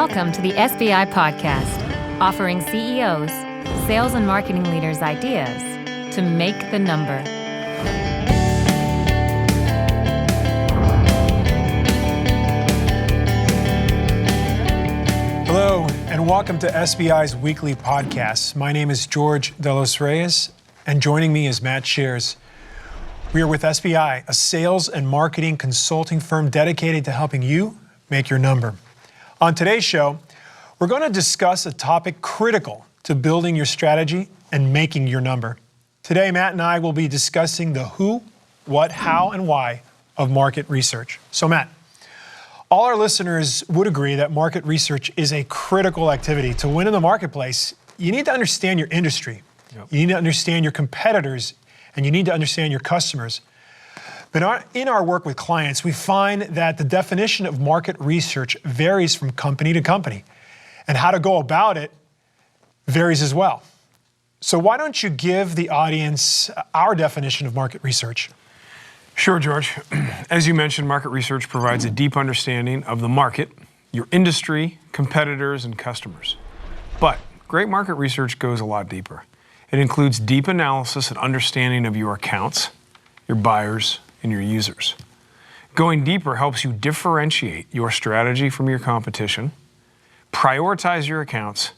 Welcome to the SBI Podcast, offering CEOs, sales and marketing leaders ideas to make the number. Hello, and welcome to SBI's weekly podcast. My name is George Delos Reyes, and joining me is Matt Shears. We are with SBI, a sales and marketing consulting firm dedicated to helping you make your number. On today's show, we're going to discuss a topic critical to building your strategy and making your number. Today, Matt and I will be discussing the who, what, how, and why of market research. So, Matt, all our listeners would agree that market research is a critical activity. To win in the marketplace, you need to understand your industry. Yep. You need to understand your competitors, and you need to understand your customers. But in our work with clients, we find that the definition of market research varies from company to company, and how to go about it varies as well. So why don't you give the audience our definition of market research? Sure, George. As you mentioned, market research provides a deep understanding of the market, your industry, competitors, and customers. But great market research goes a lot deeper. It includes deep analysis and understanding of your accounts, your buyers, and your users. Going deeper helps you differentiate your strategy from your competition, prioritize your accounts,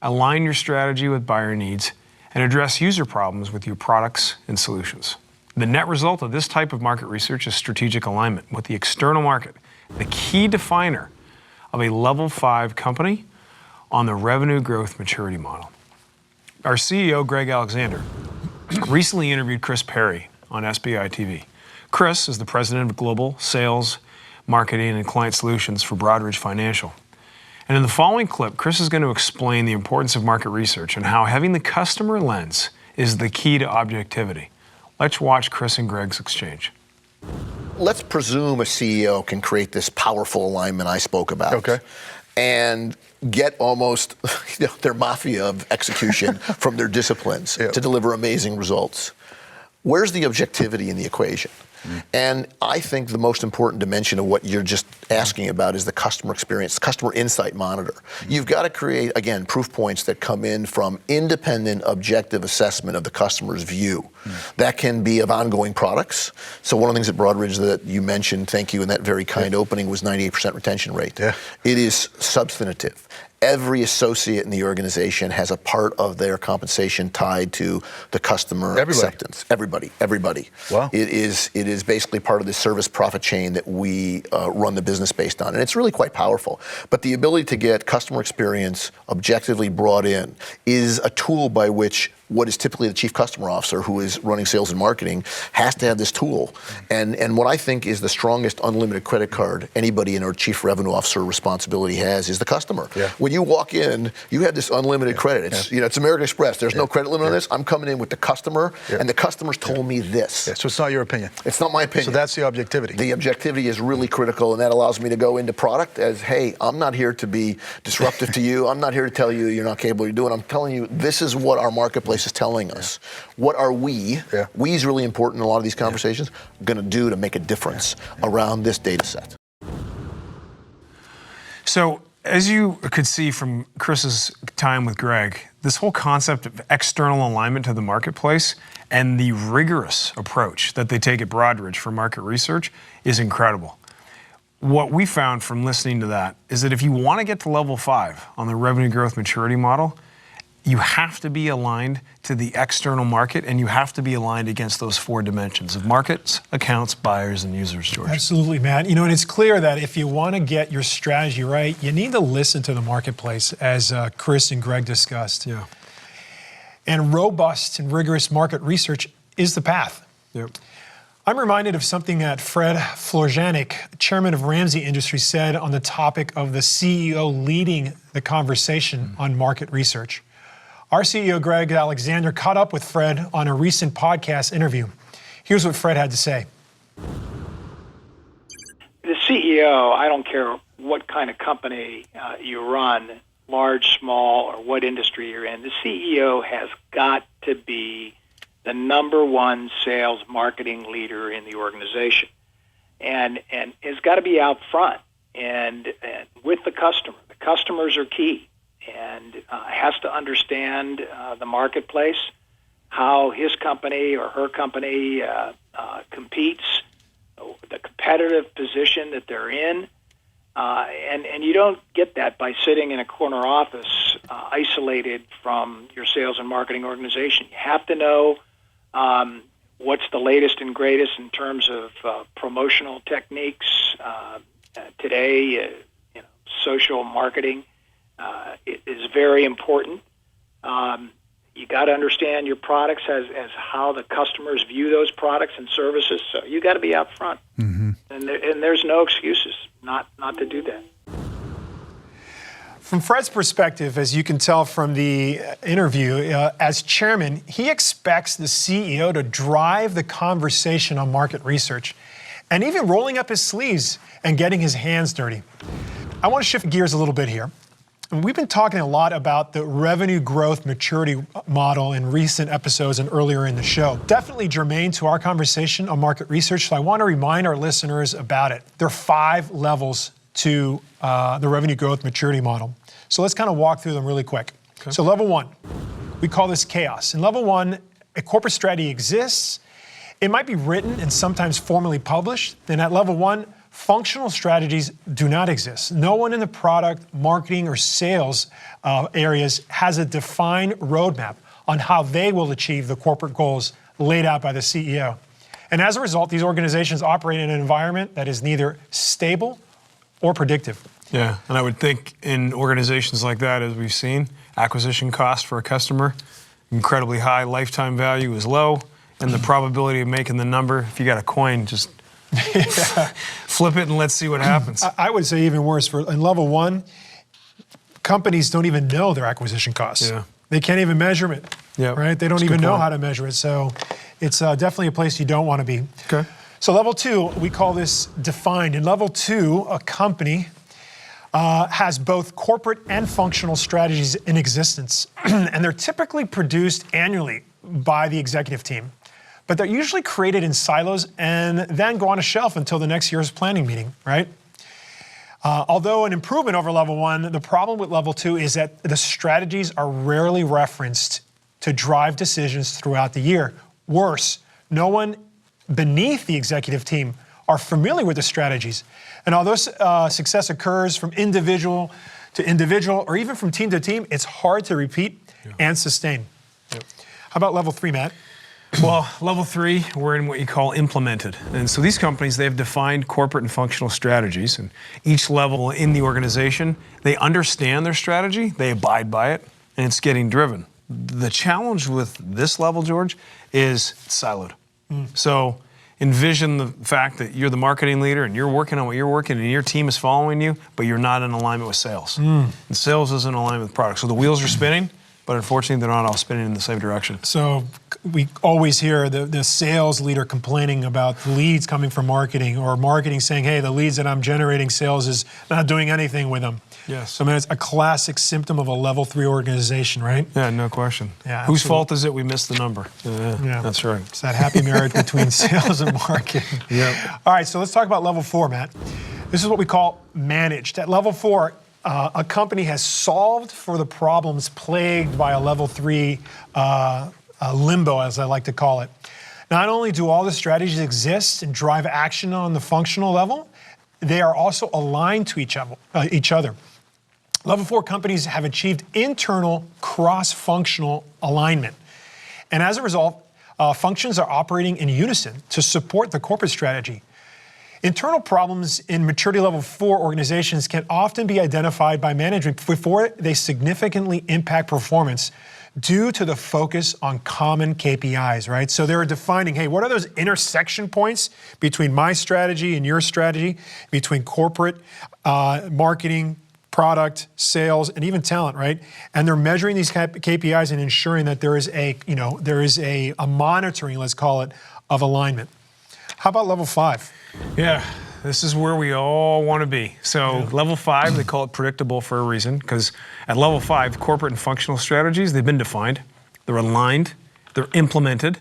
align your strategy with buyer needs, and address user problems with your products and solutions. The net result of this type of market research is strategic alignment with the external market, the key definer of a level 5 company on the revenue growth maturity model. Our CEO, Greg Alexander, recently interviewed Chris Perry on SBI TV. Chris is the president of Global Sales, Marketing, and Client Solutions for Broadridge Financial. And in the following clip, Chris is going to explain the importance of market research and how having the customer lens is the key to objectivity. Let's watch Chris and Greg's exchange. Let's presume a CEO can create this powerful alignment I spoke about. Okay. And get almost their mafia of execution from their disciplines to deliver amazing results. Where's the objectivity in the equation? And I think the most important dimension of what you're just asking about is the customer experience, customer insight monitor. You've got to create, again, proof points that come in from independent, objective assessment of the customer's view. That can be of ongoing products. So one of the things at Broadridge that you mentioned, thank you, in that very kind opening was 98% retention rate. Yeah. It is substantive. Every associate in the organization has a part of their compensation tied to the customer acceptance. Everybody. Wow. It is basically part of the service profit chain that we run the business based on. And it's really quite powerful. But the ability to get customer experience objectively brought in is a tool by which what is typically the chief customer officer who is running sales and marketing has to have this tool. And what I think is the strongest unlimited credit card anybody in our chief revenue officer responsibility has is the customer. Yeah. When you walk in, you have this unlimited credit. It's it's American Express. There's no credit limit on this. I'm coming in with the customer, and the customer's told me this. Yeah, so it's not your opinion. It's not my opinion. So that's the objectivity. The objectivity is really critical, and that allows me to go into product as, hey, I'm not here to be disruptive to you. I'm not here to tell you you're not capable of doing. I'm telling you this is what our marketplace is telling us. What are we? We is really important in a lot of these conversations. Going to do to make a difference around this data set. So, as you could see from Chris's time with Greg, this whole concept of external alignment to the marketplace and the rigorous approach that they take at Broadridge for market research is incredible. What we found from listening to that is that if you want to get to level 5 on the revenue growth maturity model, you have to be aligned to the external market, and you have to be aligned against those 4 dimensions of markets, accounts, buyers, and users, George. Absolutely, Matt. And it's clear that if you want to get your strategy right, you need to listen to the marketplace, as Chris and Greg discussed. Yeah. And robust and rigorous market research is the path. Yep. I'm reminded of something that Fred Florjanik, chairman of Ramsey Industries, said on the topic of the CEO leading the conversation on market research. Our CEO, Greg Alexander, caught up with Fred on a recent podcast interview. Here's what Fred had to say. The CEO, I don't care what kind of company you run, large, small, or what industry you're in, the CEO has got to be the number one sales marketing leader in the organization. And has got to be out front and with the customer. The customers are key, and has to understand the marketplace, how his company or her company competes, the competitive position that they're in. And you don't get that by sitting in a corner office isolated from your sales and marketing organization. You have to know what's the latest and greatest in terms of promotional techniques. Today, social marketing is very important. You got to understand your products as how the customers view those products and services. So you got to be out front, and there's no excuses not to do that. From Fred's perspective, as you can tell from the interview, as chairman, he expects the CEO to drive the conversation on market research, and even rolling up his sleeves and getting his hands dirty. I want to shift gears a little bit here. And we've been talking a lot about the revenue growth maturity model in recent episodes and earlier in the show. Definitely germane to our conversation on market research, so I want to remind our listeners about it. There are 5 levels to the revenue growth maturity model. So let's kind of walk through them really quick. Okay. So level 1, we call this chaos. In level 1, a corporate strategy exists. It might be written and sometimes formally published. And at level 1, functional strategies do not exist. No one in the product, marketing, or sales areas has a defined roadmap on how they will achieve the corporate goals laid out by the CEO. And as a result, these organizations operate in an environment that is neither stable or predictive. Yeah, and I would think in organizations like that, as we've seen, acquisition cost for a customer, incredibly high, lifetime value is low, and the probability of making the number, if you got a coin, just flip it and let's see what happens. I would say even worse. In level 1, companies don't even know their acquisition costs. Yeah. They can't even measure it, right? They don't even know how to measure it. So it's definitely a place you don't want to be. Okay. So level 2, we call this defined. In level 2, a company has both corporate and functional strategies in existence. And they're typically produced annually by the executive team. But they're usually created in silos and then go on a shelf until the next year's planning meeting, right? Although an improvement over level 1, the problem with level 2 is that the strategies are rarely referenced to drive decisions throughout the year. Worse, no one beneath the executive team are familiar with the strategies. And although success occurs from individual to individual or even from team to team, it's hard to repeat and sustain. Yep. How about level 3, Matt? Well, level 3, we're in what you call implemented. And so these companies, they have defined corporate and functional strategies. And each level in the organization, they understand their strategy, they abide by it, and it's getting driven. The challenge with this level, George, is it's siloed. So envision the fact that you're the marketing leader and you're working on what you're working and your team is following you, but you're not in alignment with sales. And sales isn't in alignment with product. So the wheels are spinning, but unfortunately they're not all spinning in the same direction. So we always hear the sales leader complaining about the leads coming from marketing, or marketing saying, hey, the leads that I'm generating, sales is not doing anything with them. Yes. So I mean, it's a classic symptom of a level 3 organization, right? Yeah, no question. Yeah, whose fault is it we missed the number? Yeah, that's right. It's that happy marriage between sales and marketing. Yep. All right, so let's talk about level 4, Matt. This is what we call managed. At level 4, a company has solved for the problems plagued by a level 3 limbo, as I like to call it. Not only do all the strategies exist and drive action on the functional level, they are also aligned to each other. Level 4 companies have achieved internal cross-functional alignment. And as a result, functions are operating in unison to support the corporate strategy. Internal problems in maturity level 4 organizations can often be identified by management before they significantly impact performance due to the focus on common KPIs, right? So they're defining, hey, what are those intersection points between my strategy and your strategy, between corporate, marketing, product, sales, and even talent, right? And they're measuring these KPIs and ensuring that there is a monitoring, let's call it, of alignment. How about level 5? Yeah, this is where we all want to be. So level 5, they call it predictable for a reason, because at level 5, corporate and functional strategies, they've been defined, they're aligned, they're implemented,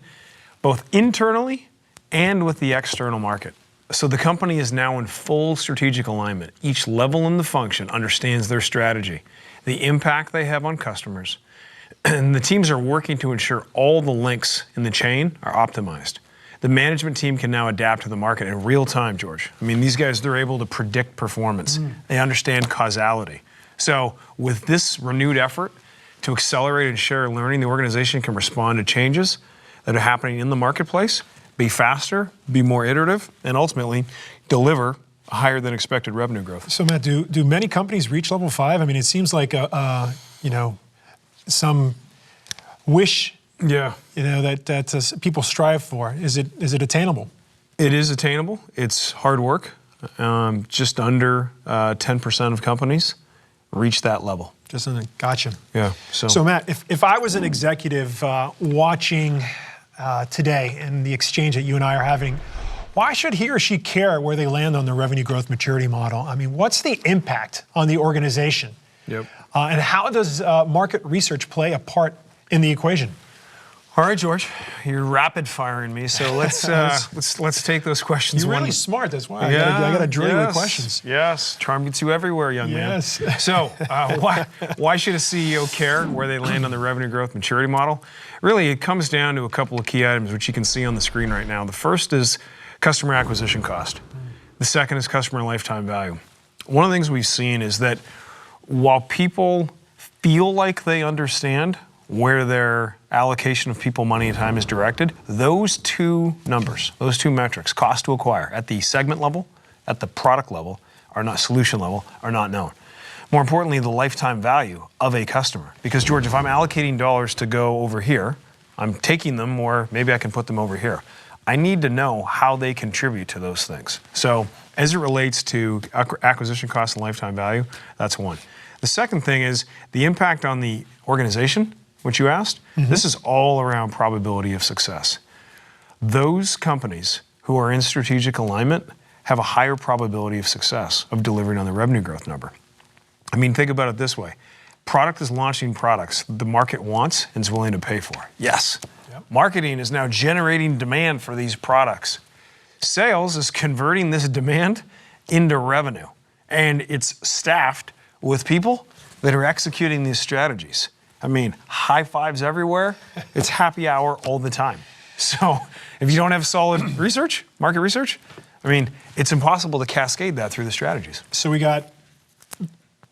both internally and with the external market. So the company is now in full strategic alignment. Each level in the function understands their strategy, the impact they have on customers, and the teams are working to ensure all the links in the chain are optimized. The management team can now adapt to the market in real time, George. I mean, these guys, they're able to predict performance. They understand causality. So with this renewed effort to accelerate and share learning, the organization can respond to changes that are happening in the marketplace, be faster, be more iterative, and ultimately deliver higher than expected revenue growth. So Matt, do many companies reach level 5? I mean, it seems like some wish, that people strive for. Is it attainable? It is attainable. It's hard work. Just under 10% of companies reach that level. Gotcha. Yeah. So Matt, if I was an executive watching today and the exchange that you and I are having, why should he or she care where they land on the revenue growth maturity model? I mean, what's the impact on the organization? Yep. And how does market research play a part in the equation? All right, George, you're rapid firing me, so let's take those questions. You're really smart. That's why I got to drill you with questions. Yes, charm gets you everywhere, young man. Yes. So why should a CEO care where they land on the revenue growth maturity model? Really, it comes down to a couple of key items, which you can see on the screen right now. The first is customer acquisition cost. The second is customer lifetime value. One of the things we've seen is that while people feel like they understand where their allocation of people, money, and time is directed, those two numbers, those two metrics, cost to acquire at the segment level, at the product level, are not solution level, are not known. More importantly, the lifetime value of a customer. Because George, if I'm allocating dollars to go over here, I'm taking them, or maybe I can put them over here. I need to know how they contribute to those things. So as it relates to acquisition cost and lifetime value, that's one. The second thing is the impact on the organization, which you asked. This is all around probability of success. Those companies who are in strategic alignment have a higher probability of success of delivering on the revenue growth number. I mean, think about it this way. Product is launching products the market wants and is willing to pay for. Yes. Yep. Marketing is now generating demand for these products. Sales is converting this demand into revenue. And it's staffed with people that are executing these strategies. I mean, high fives everywhere. It's happy hour all the time. So if you don't have solid research, market research, I mean, it's impossible to cascade that through the strategies. So we got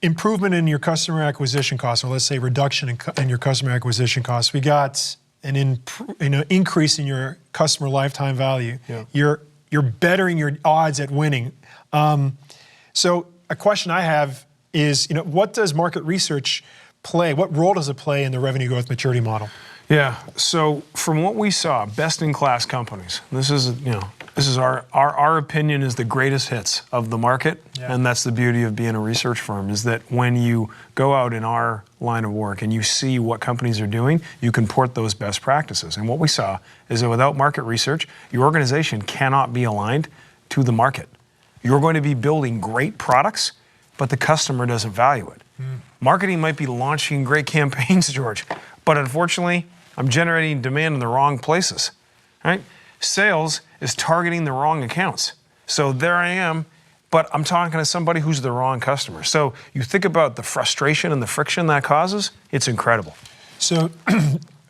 improvement in your customer acquisition costs, or let's say reduction in your customer acquisition costs. We got an increase in your customer lifetime value. Yeah. You're bettering your odds at winning. So a question I have is, what does market research play? What role does it play in the revenue growth maturity model? Yeah. So from what we saw, best-in-class companies. This is our opinion is the greatest hits of the market, and that's the beauty of being a research firm. Is that when you go out in our line of work and you see what companies are doing, you can port those best practices. And what we saw is that without market research, your organization cannot be aligned to the market. You're going to be building great products, but the customer doesn't value it. Marketing might be launching great campaigns, George, but unfortunately, I'm generating demand in the wrong places, right? Sales is targeting the wrong accounts. So there I am, but I'm talking to somebody who's the wrong customer. So you think about the frustration and the friction that causes, it's incredible. So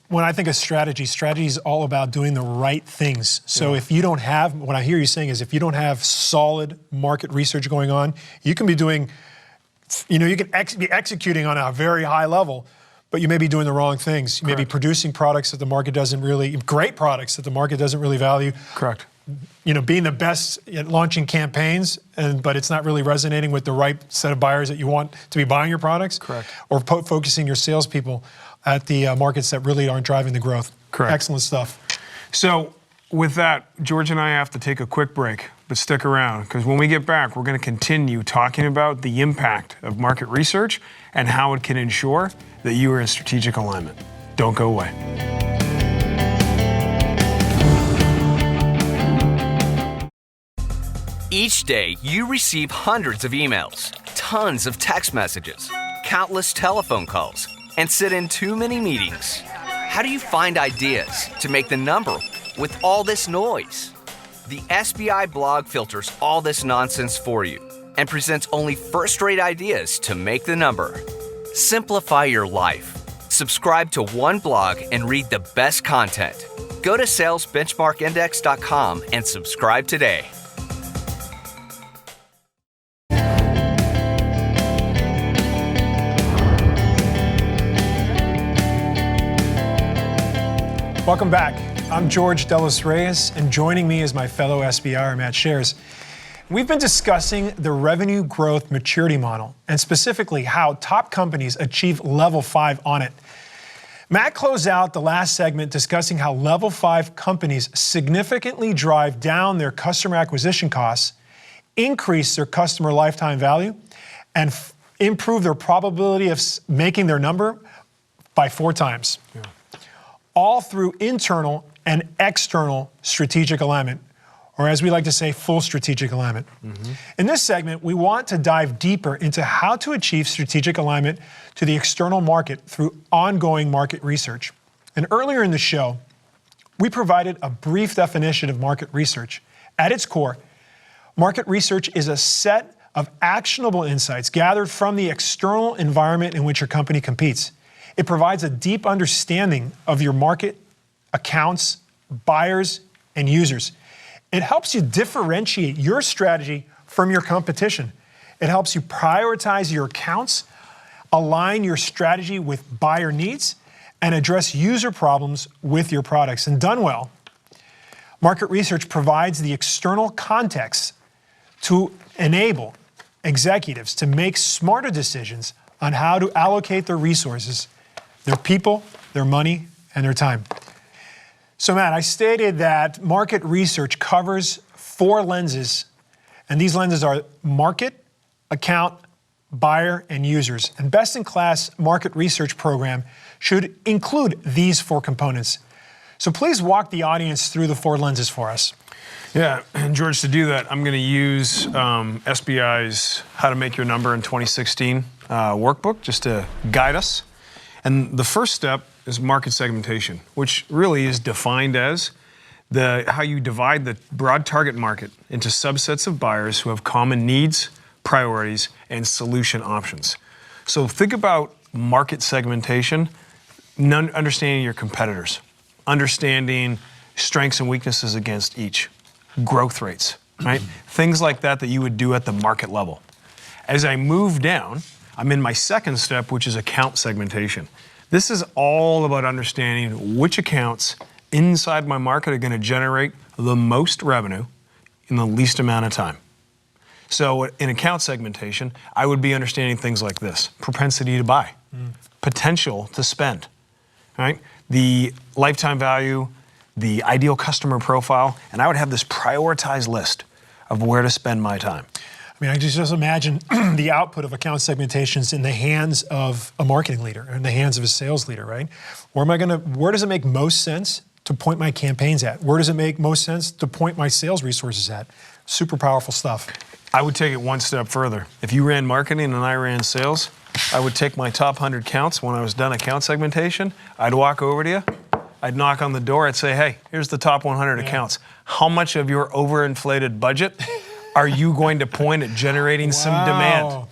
when I think of strategy is all about doing the right things. So if you don't have, what I hear you saying is if you don't have solid market research going on, you can be doing, you can be executing on a very high level, but you may be doing the wrong things. You may be producing products that the market doesn't really, great products that the market doesn't really value. Correct. Being the best at launching campaigns, but it's not really resonating with the right set of buyers that you want to be buying your products. Correct. Or focusing your salespeople at the markets that really aren't driving the growth. Correct. Excellent stuff. So with that, George and I have to take a quick break, but stick around, because when we get back, we're going to continue talking about the impact of market research and how it can ensure that you are in strategic alignment. Don't go away. Each day, you receive hundreds of emails, tons of text messages, countless telephone calls, and sit in too many meetings. How do you find ideas to make the number with all this noise? The SBI blog filters all this nonsense for you and presents only first-rate ideas to make the number. Simplify your life. Subscribe to one blog and read the best content. Go to salesbenchmarkindex.com and subscribe today. Welcome back. I'm George De Los Reyes, and joining me is my fellow SBIer, Matt Shares. We've been discussing the revenue growth maturity model, and specifically how top companies achieve level 5 on it. Matt closed out the last segment discussing how level 5 companies significantly drive down their customer acquisition costs, increase their customer lifetime value, and improve their probability of making their number by 4 times. Yeah. All through internal and external strategic alignment, or as we like to say, full strategic alignment. Mm-hmm. In this segment, we want to dive deeper into how to achieve strategic alignment to the external market through ongoing market research. And earlier in the show, we provided a brief definition of market research. At its core, market research is a set of actionable insights gathered from the external environment in which your company competes. It provides a deep understanding of your market, accounts, buyers, and users. It helps you differentiate your strategy from your competition. It helps you prioritize your accounts, align your strategy with buyer needs, and address user problems with your products. And done well, market research provides the external context to enable executives to make smarter decisions on how to allocate their resources, their people, their money, and their time. So Matt, I stated that market research covers 4 lenses, and these lenses are market, account, buyer, and users. And best-in-class market research program should include these 4 components. So please walk the audience through the 4 lenses for us. Yeah, and George, to do that, I'm going to use SBI's How to Make Your Number in 2016 workbook just to guide us. And the first step is market segmentation, which really is defined as how you divide the broad target market into subsets of buyers who have common needs, priorities, and solution options. So think about market segmentation, understanding your competitors, understanding strengths and weaknesses against each, growth rates, right? Things like that you would do at the market level. As I move down, I'm in my second step, which is account segmentation. This is all about understanding which accounts inside my market are going to generate the most revenue in the least amount of time. So in account segmentation, I would be understanding things like this: propensity to buy, potential to spend, right? The lifetime value, the ideal customer profile, and I would have this prioritized list of where to spend my time. I mean, I just imagine the output of account segmentations in the hands of a marketing leader, or in the hands of a sales leader, right? Where does it make most sense to point my campaigns at? Where does it make most sense to point my sales resources at? Super powerful stuff. I would take it one step further. If you ran marketing and I ran sales, I would take my top 100 counts. When I was done account segmentation, I'd walk over to you, I'd knock on the door, I'd say, hey, here's the top 100 accounts. How much of your overinflated budget are you going to point at generating some demand?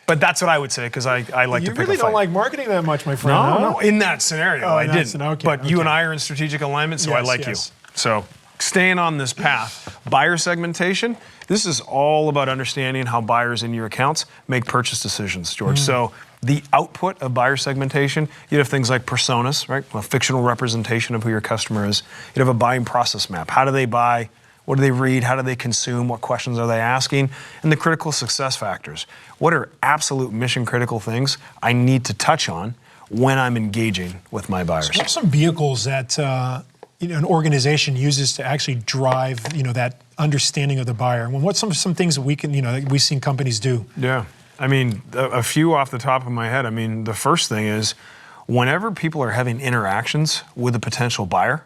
But that's what I would say, because I like to pick a fight. You really don't like marketing that much, my friend. No, in that scenario, I didn't. Okay, you and I are in strategic alignment, so I like you. So staying on this path, buyer segmentation, this is all about understanding how buyers in your accounts make purchase decisions, George. So the output of buyer segmentation, you'd have things like personas, right? A fictional representation of who your customer is. You'd have a buying process map. How do they buy? What do they read? How do they consume? What questions are they asking? And the critical success factors. What are absolute mission critical things I need to touch on when I'm engaging with my buyers? So what are some vehicles that an organization uses to actually drive that understanding of the buyer? And what's some things that we can that we've seen companies do? Yeah, I mean a few off the top of my head. I mean the first thing is whenever people are having interactions with a potential buyer,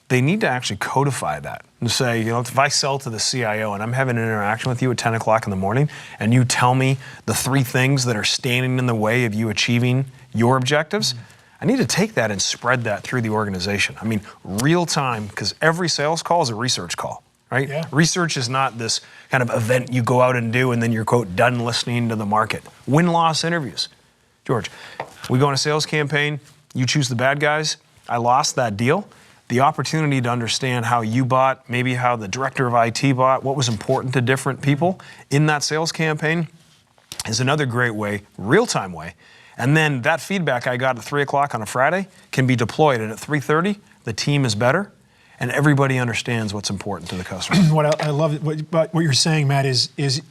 they need to actually codify that and say, if I sell to the CIO and I'm having an interaction with you at 10 o'clock in the morning and you tell me the 3 things that are standing in the way of you achieving your objectives, I need to take that and spread that through the organization. I mean, real time, because every sales call is a research call. right? Yeah. Research is not this kind of event you go out and do and then you're, quote, done listening to the market. Win-loss interviews. George, we go on a sales campaign, you choose the bad guys, I lost that deal. The opportunity to understand how you bought, maybe how the director of IT bought, what was important to different people in that sales campaign is another great way, real-time way. And then that feedback I got at 3 o'clock on a Friday can be deployed, and at 3:30, the team is better, and everybody understands what's important to the customer. What I love, what you're saying, Matt, is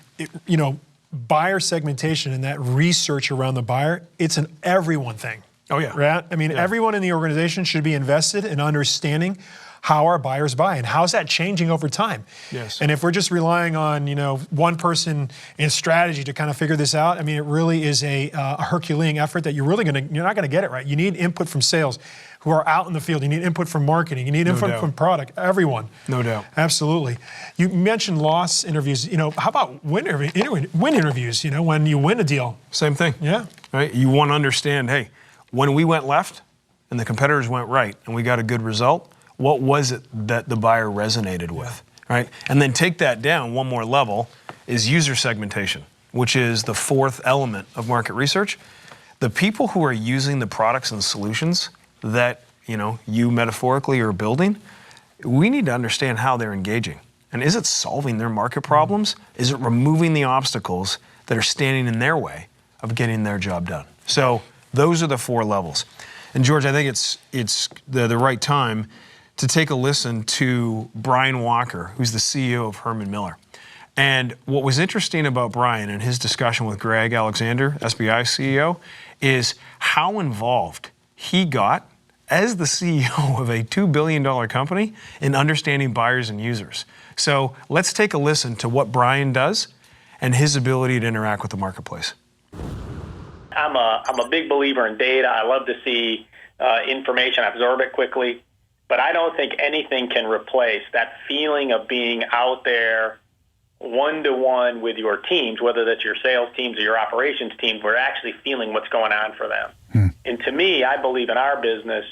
buyer segmentation and that research around the buyer, it's an everyone thing. Oh, yeah. Right? I mean, Yeah. everyone in the organization should be invested in understanding how our buyers buy and how's that changing over time. Yes. And if we're just relying on, one person in strategy to kind of figure this out, I mean, it really is a Herculean effort that you're not gonna get it right. You need input from sales who are out in the field. You need input from marketing. You need input doubt. from product. Everyone. No doubt. Absolutely. You mentioned loss interviews. How about win interviews? When you win a deal. Same thing. Yeah. Right? You want to understand, hey, when we went left and the competitors went right and we got a good result, what was it that the buyer resonated with, right? And then take that down one more level is user segmentation, which is the fourth element of market research. The people who are using the products and solutions that, you metaphorically are building, we need to understand how they're engaging. And is it solving their market problems? Is it removing the obstacles that are standing in their way of getting their job done? So those are the four levels. And George, I think it's the right time to take a listen to Brian Walker, who's the CEO of Herman Miller. And what was interesting about Brian and his discussion with Greg Alexander, SBI CEO, is how involved he got as the CEO of a $2 billion company in understanding buyers and users. So let's take a listen to what Brian does and his ability to interact with the marketplace. I'm a big believer in data. I love to see information, absorb it quickly. But I don't think anything can replace that feeling of being out there one-to-one with your teams, whether that's your sales teams or your operations teams, we're actually feeling what's going on for them. And to me, I believe in our business,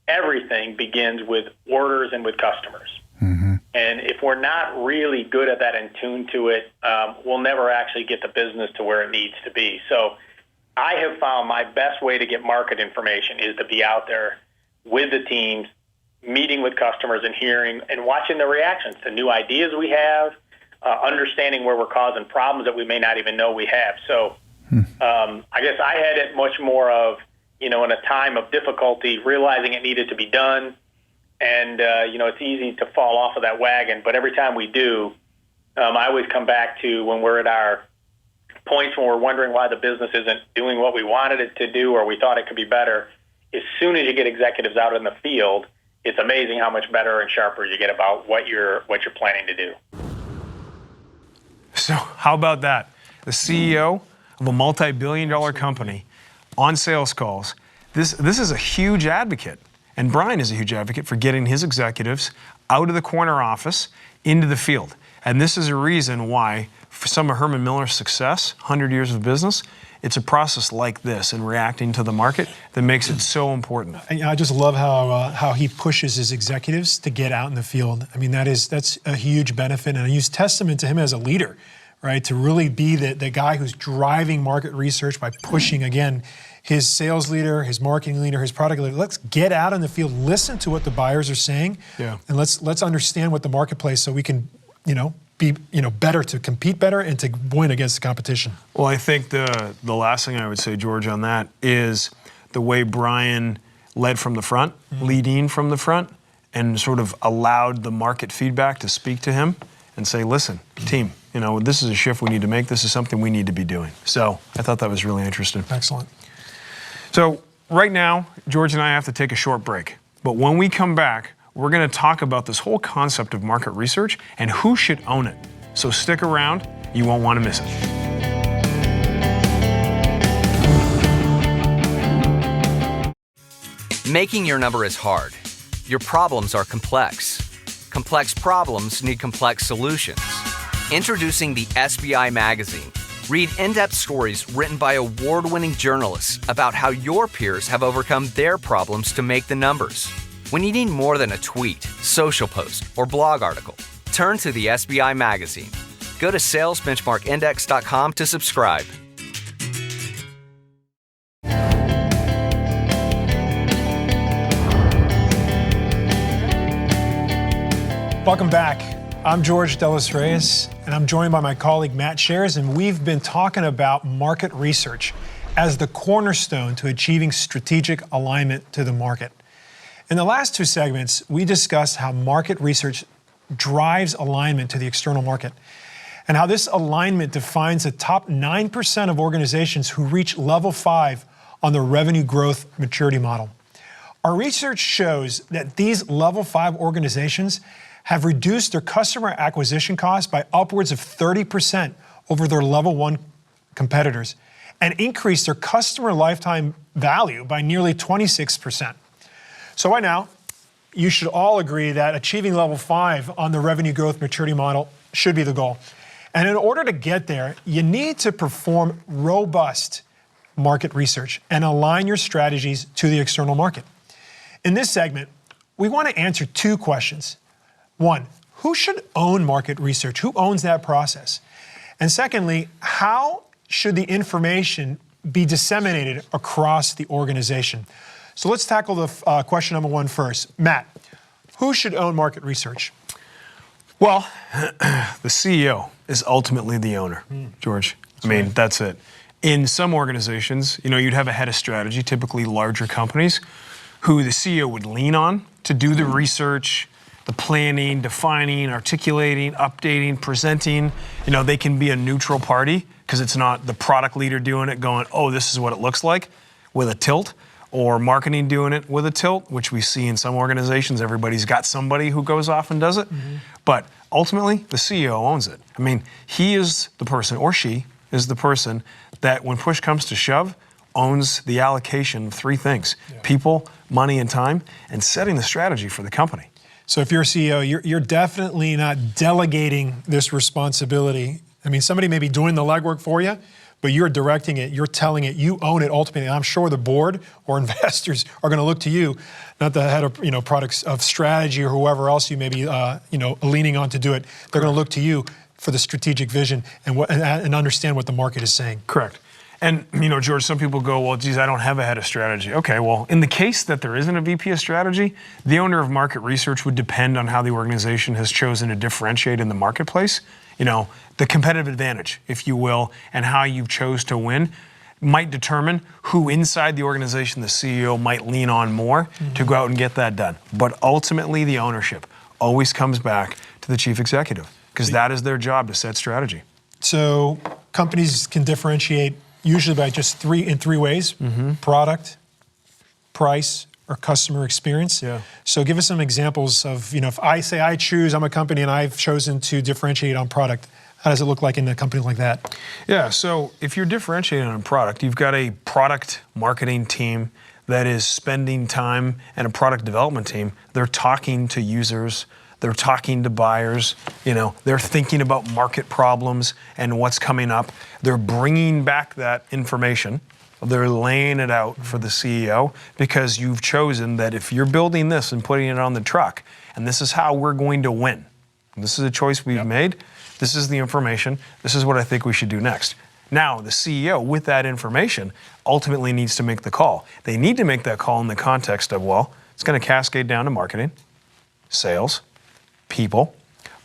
everything begins with orders and with customers. And if we're not really good at that and tuned to it, we'll never actually get the business to where it needs to be. So I have found my best way to get market information is to be out there with the teams, meeting with customers and hearing and watching the reactions to new ideas we have, understanding where we're causing problems that we may not even know we have. So I guess I had it much more of, in a time of difficulty, realizing it needed to be done. And, it's easy to fall off of that wagon. But every time we do, I always come back to when we're at our points when we're wondering why the business isn't doing what we wanted it to do or we thought it could be better. As soon as you get executives out in the field, it's amazing how much better and sharper you get about what you're planning to do. So how about that? The CEO of a multi-billion-dollar company on sales calls. This is a huge advocate. And Brian is a huge advocate for getting his executives out of the corner office into the field. And this is a reason why, for some of Herman Miller's success, 100 years of business, it's a process like this and reacting to the market that makes it so important. I just love how he pushes his executives to get out in the field. I mean, that's a huge benefit, and I use testament to him as a leader, right? To really be the guy who's driving market research by pushing, again, his sales leader, his marketing leader, his product leader. Let's get out in the field, listen to what the buyers are saying, and let's understand what the marketplace so we can, be better, to compete better and to win against the competition. Well, I think the last thing I would say, George, on that is the way Brian led from the front, leading from the front, and sort of allowed the market feedback to speak to him and say, listen, team, this is a shift we need to make. This is something we need to be doing. So I thought that was really interesting. Excellent. So right now, George and I have to take a short break. But when we come back, we're going to talk about this whole concept of market research and who should own it. So stick around. You won't want to miss it. Making your number is hard. Your problems are complex. Complex problems need complex solutions. Introducing the SBI Magazine. Read in-depth stories written by award-winning journalists about how your peers have overcome their problems to make the numbers. When you need more than a tweet, social post, or blog article, turn to the SBI magazine. Go to salesbenchmarkindex.com to subscribe. Welcome back. I'm George Delos Reyes, and I'm joined by my colleague Matt Shares, and we've been talking about market research as the cornerstone to achieving strategic alignment to the market. In the last two segments, we discussed how market research drives alignment to the external market, and how this alignment defines the top 9% of organizations who reach level 5 on the revenue growth maturity model. Our research shows that these level 5 organizations have reduced their customer acquisition costs by upwards of 30% over their level 1 competitors, and increased their customer lifetime value by nearly 26%. So by now, you should all agree that achieving level 5 on the revenue growth maturity model should be the goal. And in order to get there, you need to perform robust market research and align your strategies to the external market. In this segment, we want to answer two questions. One, who should own market research? Who owns that process? And secondly, how should the information be disseminated across the organization? So let's tackle the question number one first. Matt, who should own market research? Well, the CEO is ultimately the owner, George. That's it. In some organizations, you'd have a head of strategy, typically larger companies, who the CEO would lean on to do the research, the planning, defining, articulating, updating, presenting. They can be a neutral party because it's not the product leader doing it going, oh, this is what it looks like, with a tilt, or marketing doing it with a tilt, which we see in some organizations. Everybody's got somebody who goes off and does it. But ultimately, the CEO owns it. He is the person, or she is the person, that when push comes to shove, owns the allocation of three things: people, money, and time, and setting the strategy for the company. So if you're a CEO, you're definitely not delegating this responsibility. Somebody may be doing the legwork for you, but you're directing it, you're telling it, you own it ultimately. And I'm sure the board or investors are going to look to you, not the head of products of strategy or whoever else you may be leaning on to do it. They're going to look to you for the strategic vision and understand what the market is saying. Correct. And, George, some people go, well, geez, I don't have a head of strategy. Okay, well, in the case that there isn't a VP of strategy, the owner of market research would depend on how the organization has chosen to differentiate in the marketplace. The competitive advantage, if you will, and how you chose to win might determine who inside the organization the CEO might lean on more to go out and get that done. But ultimately, the ownership always comes back to the chief executive, because that is their job, to set strategy. So companies can differentiate usually by just three ways: product, price, or customer experience. So give us some examples of, if I say I'm a company and I've chosen to differentiate on product, how does it look like in a company like that? Yeah, so if you're differentiating on product, you've got a product marketing team that is spending time, and a product development team. They're talking to users, they're talking to buyers, they're thinking about market problems and what's coming up. They're bringing back that information. They're laying it out for the CEO, because you've chosen that if you're building this and putting it on the truck, and this is how we're going to win. This is a choice we've made. This is the information. This is what I think we should do next. Now, the CEO, with that information, ultimately needs to make the call. They need to make that call in the context of, it's going to cascade down to marketing, sales, people,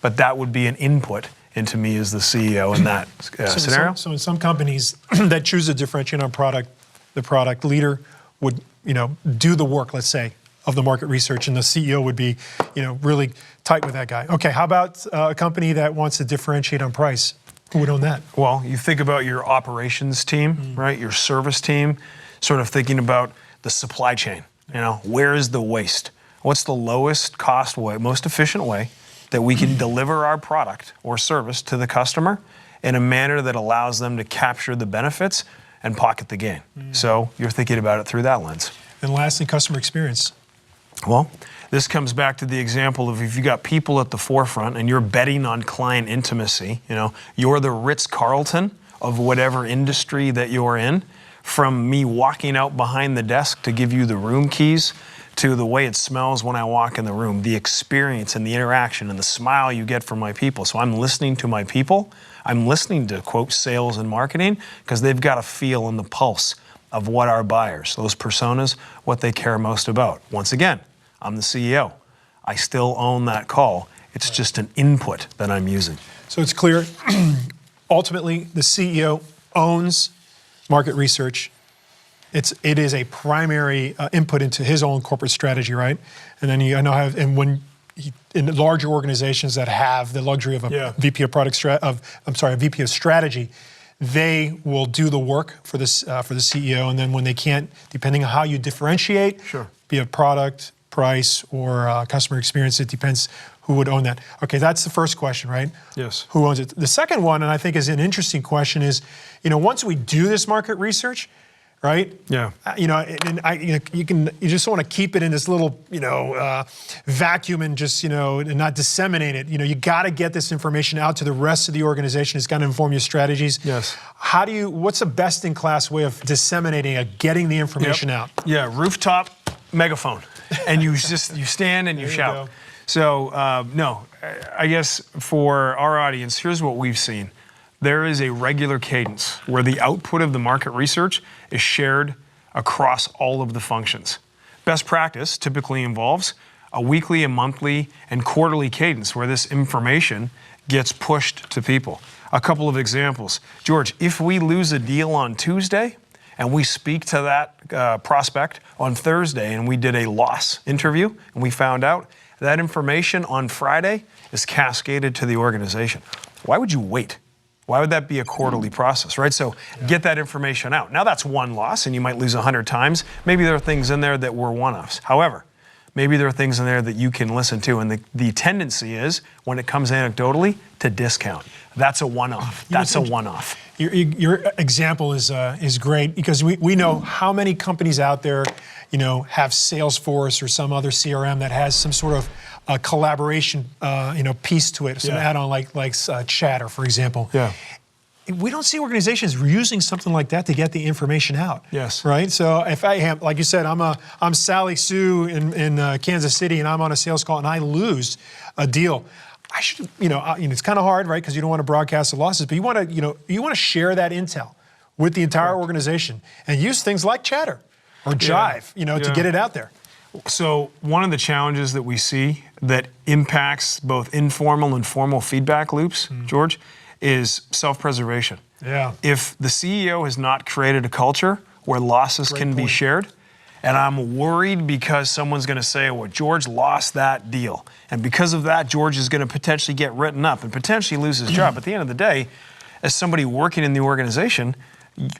but that would be an input into me as the CEO in that scenario. So in some companies that choose to differentiate on product, the product leader would, do the work, let's say, of the market research, and the CEO would be, really tight with that guy. Okay, how about a company that wants to differentiate on price? Who would own that? Well, you think about your operations team, right? Your service team, sort of thinking about the supply chain. Where is the waste? What's the lowest cost way, most efficient way that we can deliver our product or service to the customer in a manner that allows them to capture the benefits and pocket the gain? So you're thinking about it through that lens. And lastly, customer experience. Well, this comes back to the example of, if you got people at the forefront and you're betting on client intimacy, you're the Ritz-Carlton of whatever industry that you're in, from me walking out behind the desk to give you the room keys, to the way it smells when I walk in the room, the experience and the interaction and the smile you get from my people. So I'm listening to my people. I'm listening to, quote, sales and marketing, because they've got a feel in the pulse of what our buyers, those personas, what they care most about. Once again, I'm the CEO. I still own that call. It's just an input that I'm using. So it's clear, ultimately, the CEO owns market research. It is a primary input into his own corporate strategy, right? And then in larger organizations that have the luxury of a VP of a VP of strategy, they will do the work for the CEO. And then when they can't, depending on how you differentiate, be it product, price, or customer experience, it depends who would own that. Okay, that's the first question, right? Yes. Who owns it? The second one, and I think is an interesting question, is, once we do this market research, right? Yeah. You just want to keep it in this little, vacuum and just, and not disseminate it. You got to get this information out to the rest of the organization. It's got to inform your strategies. Yes. What's the best in class way of disseminating it, getting the information out? Yeah, rooftop megaphone. And you stand and you shout. So, I guess for our audience, here's what we've seen. There is a regular cadence where the output of the market research is shared across all of the functions. Best practice typically involves a weekly, a monthly, and quarterly cadence where this information gets pushed to people. A couple of examples. George, if we lose a deal on Tuesday and we speak to that prospect on Thursday and we did a loss interview and we found out that information on Friday is cascaded to the organization, why would you wait? Why would that be a quarterly process, right? So get that information out. Now that's one loss, and you might lose 100 times. Maybe there are things in there that were one-offs. However, maybe there are things in there that you can listen to, and the tendency is, when it comes anecdotally, to discount. That's a one-off. That's a one-off. Your example is great, because we know how many companies out there, have Salesforce or some other CRM that has some sort of a collaboration, piece to it, some add-on like Chatter, for example. Yeah. We don't see organizations using something like that to get the information out. Yes. Right. So if I have, like you said, I'm Sally Sue in Kansas City, and I'm on a sales call, and I lose a deal, I should, it's kind of hard, right? Because you don't want to broadcast the losses, but you want to share that intel with the entire organization and use things like Chatter or Jive, to get it out there. So one of the challenges that we see that impacts both informal and formal feedback loops, George, is self-preservation. Yeah. If the CEO has not created a culture where losses can be shared, and I'm worried because someone's going to say, well, George lost that deal, and because of that, George is going to potentially get written up and potentially lose his job. At the end of the day, as somebody working in the organization,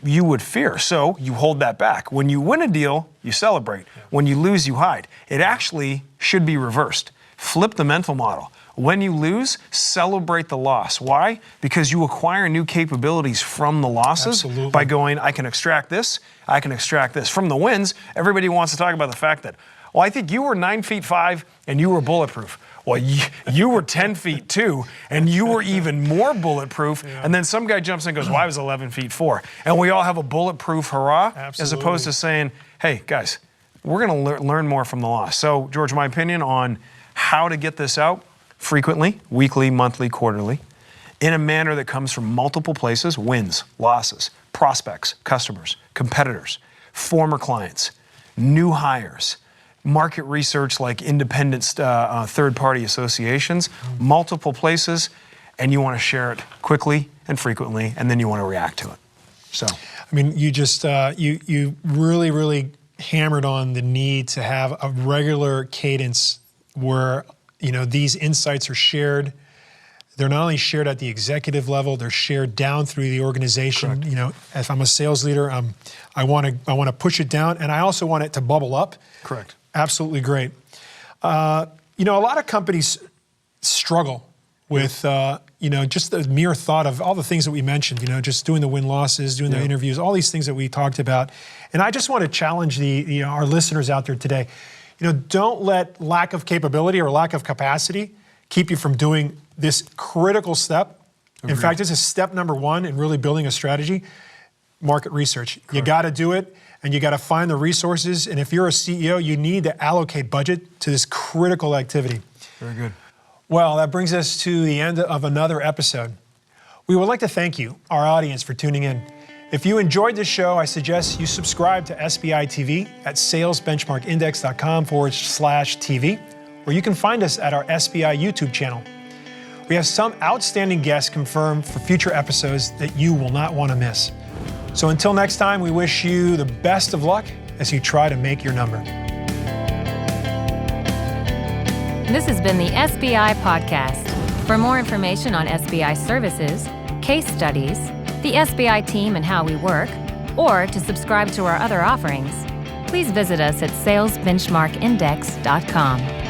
you would fear. So you hold that back. When you win a deal, you celebrate. When you lose, you hide. It actually should be reversed. Flip the mental model. When you lose, celebrate the loss. Why? Because you acquire new capabilities from the losses by going, I can extract this, I can extract this. From the wins, everybody wants to talk about the fact that, well, I think you were 9'5" and you were bulletproof. Well, you were 10 feet 2, and you were even more bulletproof. And then some guy jumps in and goes, well, I was 11'4". And we all have a bulletproof hurrah, as opposed to saying, hey, guys, we're going to learn more from the loss. So, George, my opinion on how to get this out frequently, weekly, monthly, quarterly, in a manner that comes from multiple places: wins, losses, prospects, customers, competitors, former clients, new hires, market research like independent third-party associations, multiple places, and you want to share it quickly and frequently, and then you want to react to it. So, I mean, you just you really, really hammered on the need to have a regular cadence where these insights are shared. They're not only shared at the executive level; they're shared down through the organization. Correct. If I'm a sales leader, I want to push it down, and I also want it to bubble up. Correct. Absolutely great. A lot of companies struggle with, just the mere thought of all the things that we mentioned, just doing the win-losses, doing the interviews, all these things that we talked about. And I just want to challenge our listeners out there today. Don't let lack of capability or lack of capacity keep you from doing this critical step. Agreed. In fact, this is step number one in really building a strategy. market research. You got to do it, and you got to find the resources. And if you're a CEO, you need to allocate budget to this critical activity. Very good. Well, that brings us to the end of another episode. We would like to thank you, our audience, for tuning in. If you enjoyed this show, I suggest you subscribe to SBI TV at salesbenchmarkindex.com/TV, where you can find us at our SBI YouTube channel. We have some outstanding guests confirmed for future episodes that you will not want to miss. So until next time, we wish you the best of luck as you try to make your number. This has been the SBI Podcast. For more information on SBI services, case studies, the SBI team and how we work, or to subscribe to our other offerings, please visit us at salesbenchmarkindex.com.